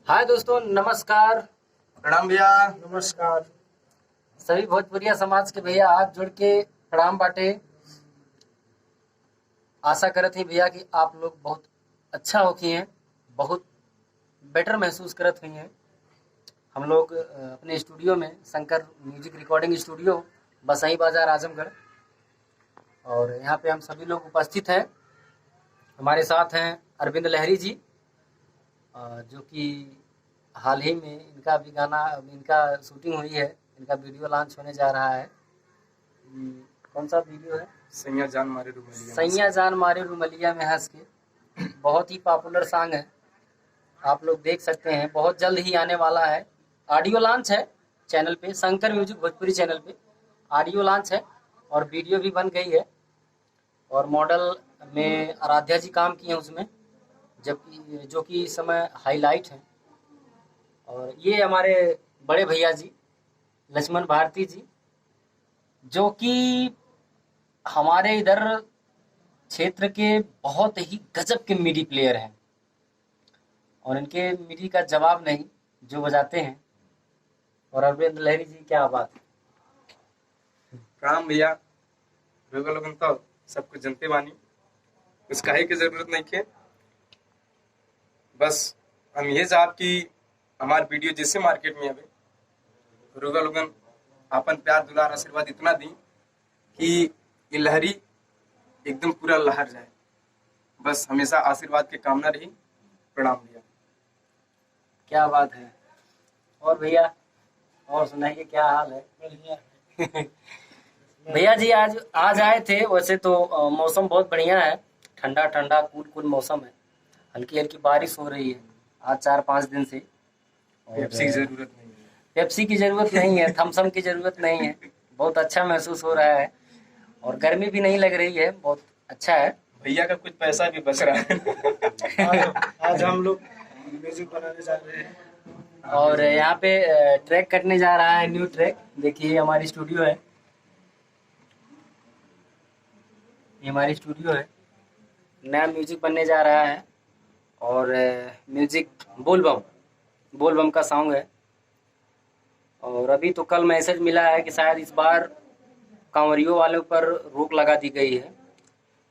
हाय दोस्तों, नमस्कार। प्रणाम भैया। नमस्कार। सभी भोजपुरिया समाज के भैया हाथ जोड़ के प्रणाम बाटे। आशा करत ही भैया कि आप लोग बहुत अच्छा होखी हैं, बहुत बेटर महसूस करत हुई हैं। हम लोग अपने स्टूडियो में, शंकर म्यूजिक रिकॉर्डिंग स्टूडियो, बसई बाजार, आजमगढ़, और यहाँ पे हम सभी लोग उपस्थित हैं। हमारे साथ हैं अरविंद लहरी जी, जो कि हाल ही में इनका भी गाना, इनका शूटिंग हुई है, इनका वीडियो लॉन्च होने जा रहा है। कौन सा वीडियो है? सैया जान मारे रुमलिया। सैया जान मारे रुमलिया में हंस के। बहुत ही पॉपुलर सॉन्ग है, आप लोग देख सकते हैं। बहुत जल्द ही आने वाला है। ऑडियो लॉन्च है चैनल पे, शंकर म्यूजिक भोजपुरी चैनल पे ऑडियो लॉन्च है और वीडियो भी बन गई है। और मॉडल में आराध्या जी काम किए हैं उसमें, जबकि जो कि इस समय हाईलाइट है। और ये हमारे बड़े भैया जी लक्ष्मण भारती जी, जो कि हमारे इधर क्षेत्र के बहुत ही गजब के मिडी प्लेयर हैं, और इनके मिडी का जवाब नहीं जो बजाते हैं। और अरविंद लहरी जी, क्या बात है। प्रणाम भैया। लोगन लोगन तो सब कुछ जनते बानी, कुछ कहे की जरूरत नहीं के। बस हम ये साहब कि हमार वीडियो जैसे मार्केट में आवे, रोगा लोगन अपन प्यार दुलार आशीर्वाद इतना दी कि ये लहरी एकदम पूरा लहर जाए। बस हमेशा आशीर्वाद की कामना रही। प्रणाम भैया। क्या बात है। और भैया, और सुनाइए, क्या हाल है? बढ़िया। भैया जी आज आए थे। वैसे तो मौसम बहुत बढ़िया है, ठंडा ठंडा कूल कूल मौसम है। हल्की हल्की बारिश हो रही है आज 4-5 दिन से। पेप्सी की जरूरत नहीं है। पेप्सी की जरूरत नहीं है, थम्सअप की जरूरत नहीं है। बहुत अच्छा महसूस हो रहा है और गर्मी भी नहीं लग रही है, बहुत अच्छा है। भैया का कुछ पैसा भी बच रहा है। आज हम लोग म्यूजिक बनाने जा रहे हैं। और यहाँ पे ट्रैक कटने जा रहा है, न्यू ट्रैक। देखिए हमारी स्टूडियो है, ये हमारी स्टूडियो है। नया म्यूजिक बनने जा रहा है और म्यूजिक बोलबम का सॉन्ग है। और अभी तो कल मैसेज मिला है कि शायद इस बार कांवरियों वालों पर रोक लगा दी गई है।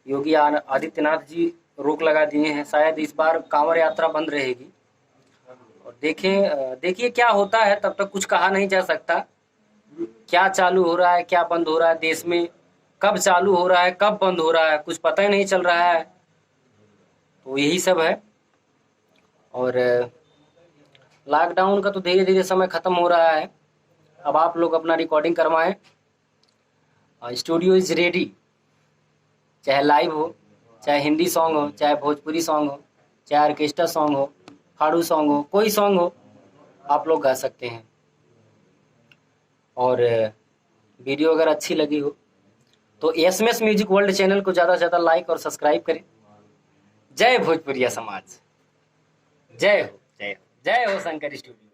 योगी आदित्यनाथ जी रोक लगा दिए हैं, शायद इस बार कांवर यात्रा बंद रहेगी। और देखिए क्या होता है, तब तक कुछ कहा नहीं जा सकता। क्या चालू हो रहा है, क्या बंद हो रहा है देश में, कब चालू हो रहा है, कब बंद हो रहा है, कुछ पता ही नहीं चल रहा है। तो यही सब है। और लॉकडाउन का तो धीरे धीरे समय खत्म हो रहा है। अब आप लोग अपना रिकॉर्डिंग करवाएं। स्टूडियो इज रेडी, चाहे लाइव हो, चाहे हिंदी सॉन्ग हो, चाहे भोजपुरी सॉन्ग हो, चाहे ऑर्केस्ट्रा सॉन्ग हो, फाड़ू सॉन्ग हो, कोई सॉन्ग हो, आप लोग गा सकते हैं। और वीडियो अगर अच्छी लगी हो तो एसएमएस म्यूजिक वर्ल्ड चैनल को ज़्यादा से ज़्यादा लाइक और सब्सक्राइब करें। जय भोजपुरिया समाज, जय हो, जय हो, जय हो शंकर स्टूडियो।